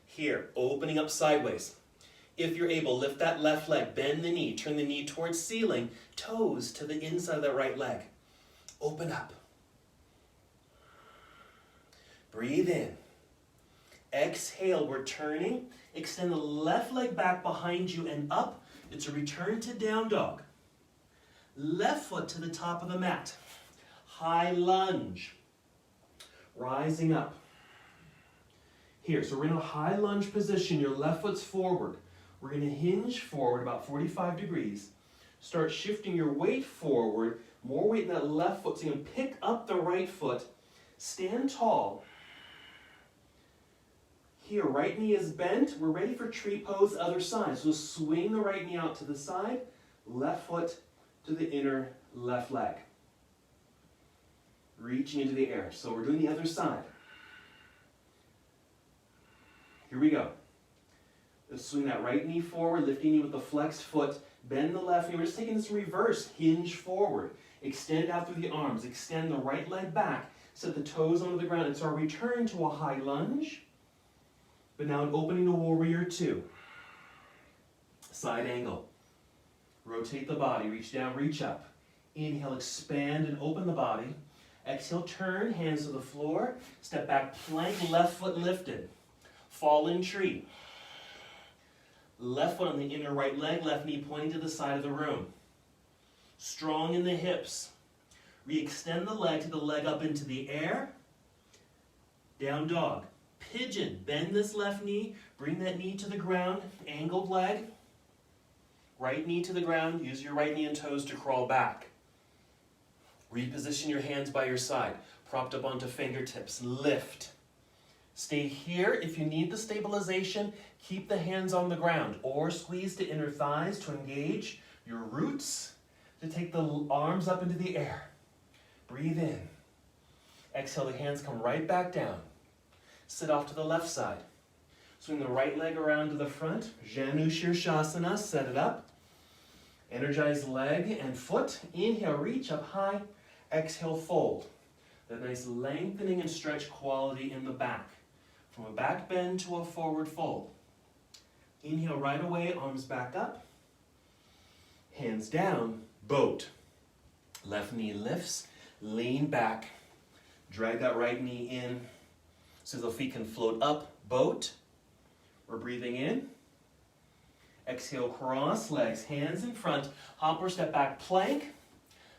Here, opening up sideways. If you're able, lift that left leg. Bend the knee. Turn the knee towards ceiling. Toes to the inside of that right leg. Open up. Breathe in. Exhale, we're turning. Extend the left leg back behind you and up. It's a return to down dog. Left foot to the top of the mat. High lunge. Rising up. Here, so we're in a high lunge position. Your left foot's forward. We're going to hinge forward about 45 degrees. Start shifting your weight forward. More weight in that left foot. So you can pick up the right foot. Stand tall. Here, right knee is bent. We're ready for tree pose, other side. So swing the right knee out to the side. Left foot to the inner left leg. Reaching into the air. So we're doing the other side. Here we go. Swing that right knee forward, lifting knee with the flexed foot. Bend the left knee. We're just taking this in reverse. Hinge forward. Extend out through the arms. Extend the right leg back. Set the toes onto the ground. It's our return to a high lunge. But now an opening to warrior two. Side angle. Rotate the body. Reach down, reach up. Inhale, expand and open the body. Exhale, turn, hands to the floor. Step back, plank, left foot lifted. Fallen tree. Left foot on the inner right leg, left knee pointing to the side of the room. Strong in the hips. Re-extend the leg to the leg up into the air. Down dog. Pigeon. Bend this left knee. Bring that knee to the ground. Angled leg. Right knee to the ground. Use your right knee and toes to crawl back. Reposition your hands by your side. Propped up onto fingertips. Lift. Stay here. If you need the stabilization, keep the hands on the ground or squeeze to inner thighs to engage your roots, to take the arms up into the air. Breathe in. Exhale, the hands come right back down. Sit off to the left side. Swing the right leg around to the front. Janu Shirshasana, set it up. Energize leg and foot. Inhale, reach up high. Exhale, fold. That nice lengthening and stretch quality in the back. From a back bend to a forward fold. Inhale right away, arms back up. Hands down, boat. Left knee lifts, lean back. Drag that right knee in so the feet can float up, boat. We're breathing in. Exhale, cross legs, hands in front. Hop or step back, plank.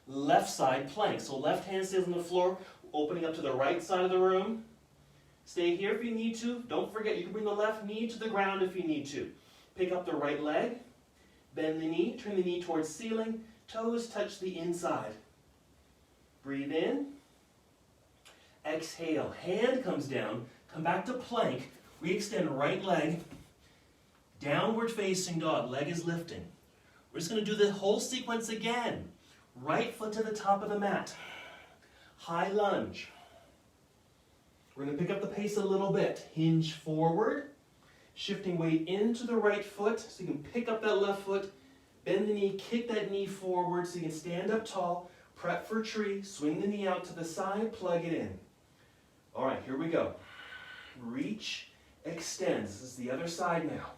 Left side plank. So left hand stays on the floor, opening up to the right side of the room. Stay here if you need to. Don't forget, you can bring the left knee to the ground if you need to. Pick up the right leg. Bend the knee. Turn the knee towards ceiling. Toes touch the inside. Breathe in. Exhale. Hand comes down. Come back to plank. Re-extend right leg. Downward facing dog. Leg is lifting. We're just going to do the whole sequence again. Right foot to the top of the mat. High lunge. We're going to pick up the pace a little bit. Hinge forward. Shifting weight into the right foot so you can pick up that left foot. Bend the knee, kick that knee forward so you can stand up tall. Prep for tree. Swing the knee out to the side. Plug it in. All right, here we go. Reach, extend. This is the other side now.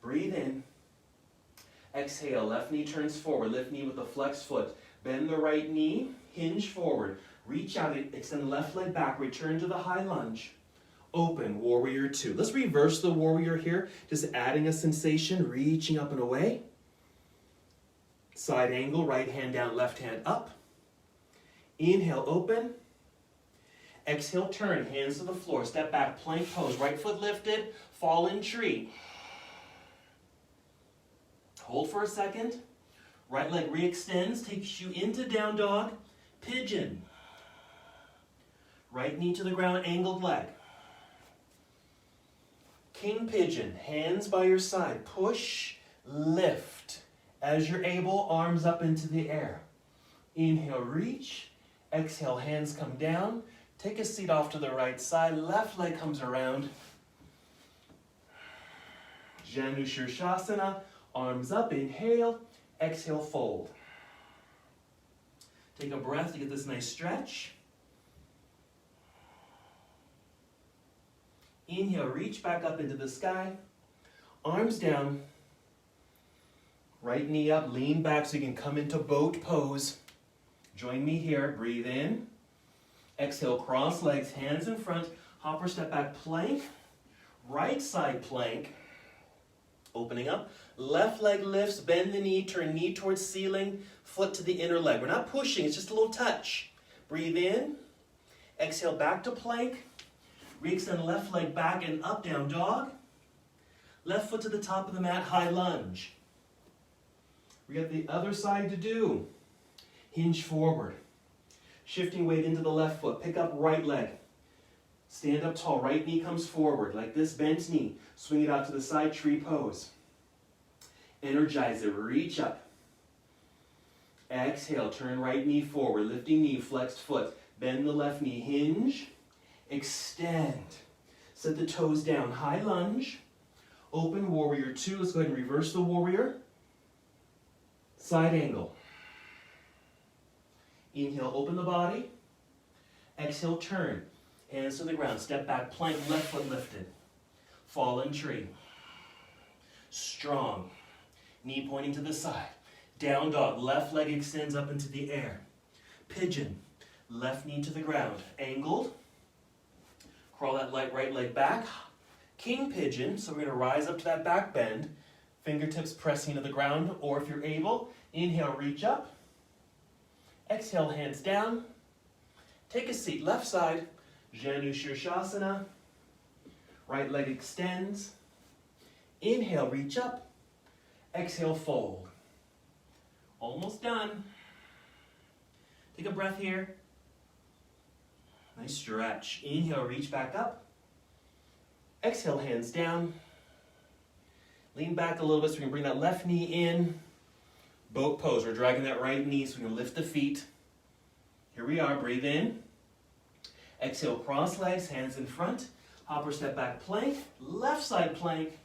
Breathe in. Exhale. Left knee turns forward. Lift knee with the flexed foot. Bend the right knee. Hinge forward. Reach out, extend the left leg back, return to the high lunge. Open, warrior two. Let's reverse the warrior here, just adding a sensation, reaching up and away. Side angle, right hand down, left hand up. Inhale, open. Exhale, turn, hands to the floor, step back, plank pose, right foot lifted, fallen tree. Hold for a second. Right leg re-extends, takes you into down dog, pigeon. Right knee to the ground, angled leg. King pigeon, hands by your side. Push, lift. As you're able, arms up into the air. Inhale, reach. Exhale, hands come down. Take a seat off to the right side. Left leg comes around. Janu Shirshasana, arms up, inhale. Exhale, fold. Take a breath to get this nice stretch. Inhale, reach back up into the sky. Arms down. Right knee up, lean back so you can come into boat pose. Join me here. Breathe in. Exhale, cross legs, hands in front. Hop or step back, plank. Right side plank. Opening up. Left leg lifts, bend the knee, turn knee towards ceiling, foot to the inner leg. We're not pushing, it's just a little touch. Breathe in. Exhale, back to plank. Re-extend left leg back and up, down dog. Left foot to the top of the mat, high lunge. We got the other side to do. Hinge forward. Shifting weight into the left foot. Pick up right leg. Stand up tall. Right knee comes forward like this, bent knee. Swing it out to the side, tree pose. Energize it. Reach up. Exhale. Turn right knee forward. Lifting knee, flexed foot. Bend the left knee. Hinge. Extend. Set the toes down. High lunge. Open warrior two. Let's go ahead and reverse the warrior. Side angle. Inhale, open the body. Exhale, turn. Hands to the ground. Step back, plank, left foot lifted. Fallen tree. Strong. Knee pointing to the side. Down dog. Left leg extends up into the air. Pigeon. Left knee to the ground. Angled. Crawl that right leg back. King pigeon. So we're going to rise up to that back bend. Fingertips pressing to the ground. Or if you're able, inhale, reach up. Exhale, hands down. Take a seat. Left side. Janu Shirshasana. Right leg extends. Inhale, reach up. Exhale, fold. Almost done. Take a breath here. Nice stretch. Inhale, reach back up. Exhale, hands down. Lean back a little bit so we can bring that left knee in. Boat pose. We're dragging that right knee so we can lift the feet. Here we are. Breathe in. Exhale, cross legs, hands in front. Hopper step back plank. Left side plank.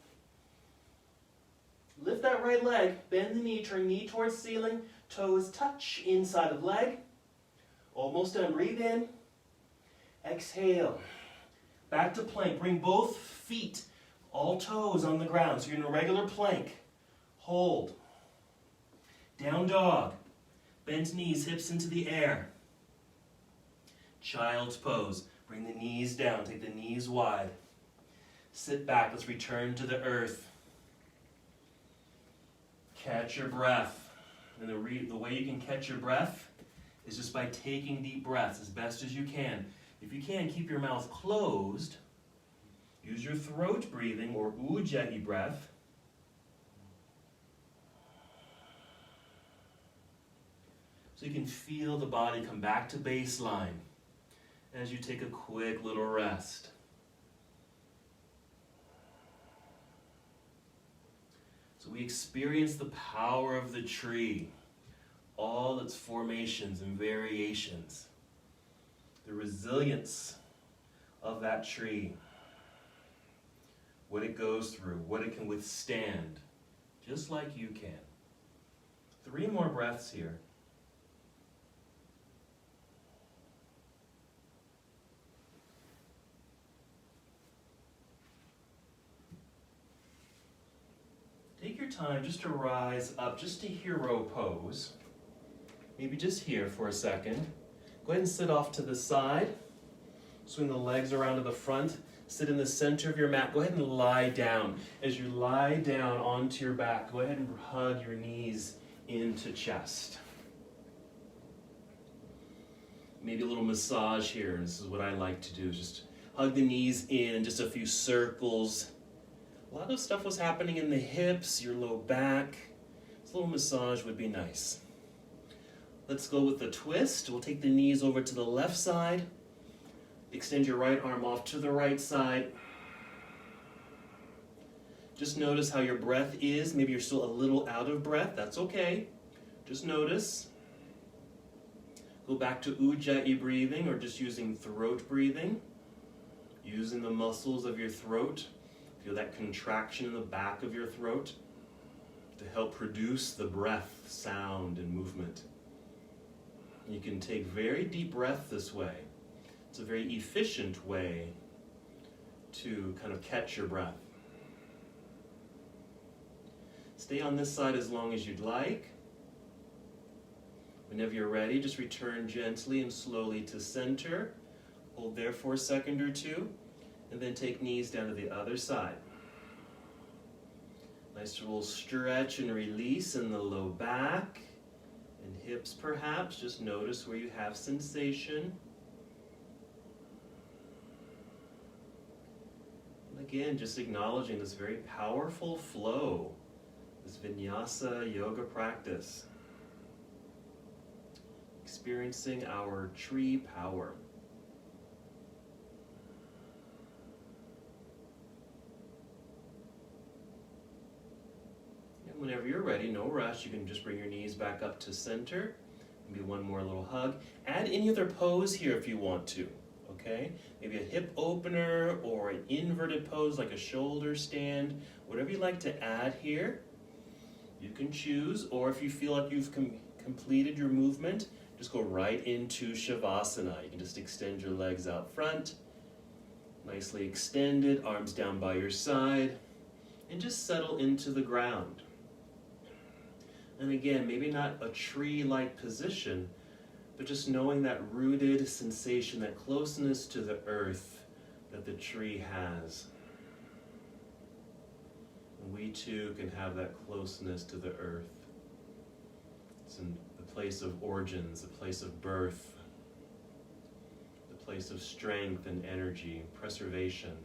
Lift that right leg. Bend the knee. Turn knee towards ceiling. Toes touch inside of leg. Almost done. Breathe in. Exhale. Back to plank. Bring both feet, all toes on the ground. So you're in a regular plank. Hold. Down dog. Bent knees, hips into the air. Child's pose. Bring the knees down. Take the knees wide. Sit back. Let's return to the earth. Catch your breath. And the way you can catch your breath is just by taking deep breaths as best as you can. If you can, keep your mouth closed. Use your throat breathing or ujjayi breath. So you can feel the body come back to baseline as you take a quick little rest. So we experience the power of the tree, all its formations and variations, the resilience of that tree, what it goes through, what it can withstand, just like you can. 3 more breaths here. Take your time just to rise up, just to hero pose. Maybe just here for a second. Go ahead and sit off to the side. Swing the legs around to the front. Sit in the center of your mat. Go ahead and lie down. As you lie down onto your back, go ahead and hug your knees into chest. Maybe a little massage here. This is what I like to do. Just hug the knees in just a few circles. A lot of stuff was happening in the hips, your low back. This little massage would be nice. Let's go with the twist. We'll take the knees over to the left side. Extend your right arm off to the right side. Just notice how your breath is. Maybe you're still a little out of breath. That's okay. Just notice. Go back to ujjayi breathing or just using throat breathing. Using the muscles of your throat. Feel that contraction in the back of your throat to help produce the breath, sound, and movement. You can take very deep breath this way. It's a very efficient way to kind of catch your breath. Stay on this side as long as you'd like. Whenever you're ready, just return gently and slowly to center. Hold there for a second or two. And then take knees down to the other side. Nice little stretch and release in the low back and hips perhaps. Just notice where you have sensation. And again, just acknowledging this very powerful flow, this vinyasa yoga practice. Experiencing our tree power. Whenever you're ready, no rush, you can just bring your knees back up to center. Maybe one more little hug. Add any other pose here if you want to, okay? Maybe a hip opener or an inverted pose like a shoulder stand. Whatever you like to add here, you can choose. Or if you feel like you've completed your movement, just go right into Shavasana. You can just extend your legs out front, nicely extended, arms down by your side, and just settle into the ground. And again, maybe not a tree-like position, but just knowing that rooted sensation, that closeness to the earth that the tree has. And we too can have that closeness to the earth. It's in the place of origins, the place of birth, the place of strength and energy, preservation.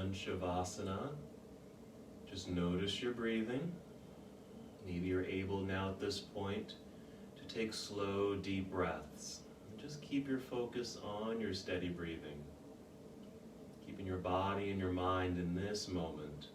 In Shavasana, just notice your breathing. Maybe you're able now at this point to take slow, deep breaths. And just keep your focus on your steady breathing, keeping your body and your mind in this moment.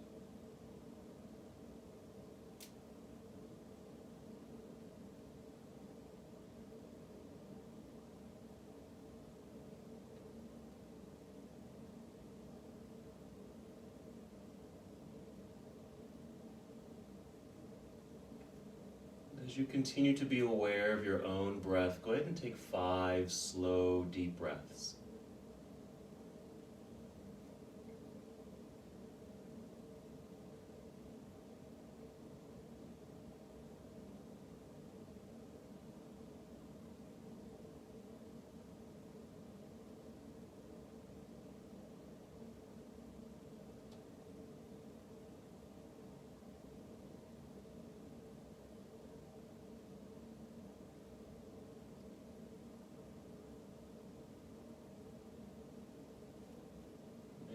As you continue to be aware of your own breath, go ahead and take 5 slow, deep breaths.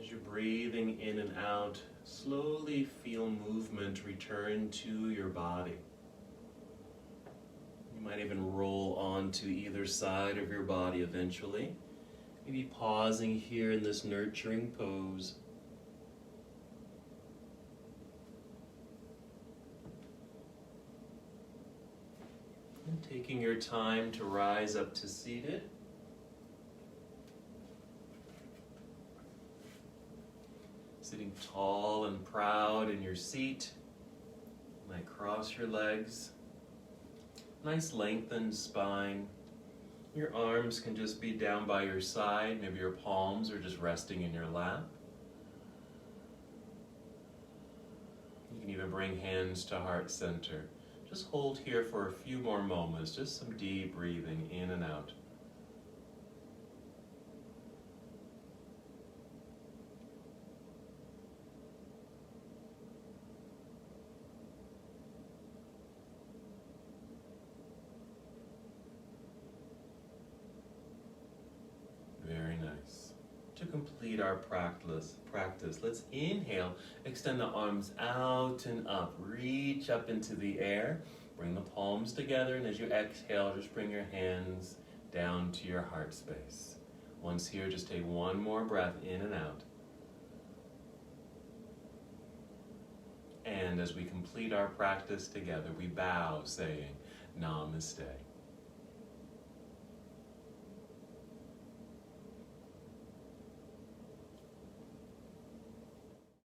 As you're breathing in and out, slowly feel movement return to your body. You might even roll onto either side of your body eventually. Maybe pausing here in this nurturing pose. And taking your time to rise up to seated. Sitting tall and proud in your seat. You might cross your legs. Nice lengthened spine. Your arms can just be down by your side. Maybe your palms are just resting in your lap. You can even bring hands to heart center. Just hold here for a few more moments. Just some deep breathing in and out. To complete our practice, let's inhale, extend the arms out and up, reach up into the air, bring the palms together, and as you exhale, just bring your hands down to your heart space. Once here, just take one more breath in and out. And as we complete our practice together, we bow saying, Namaste.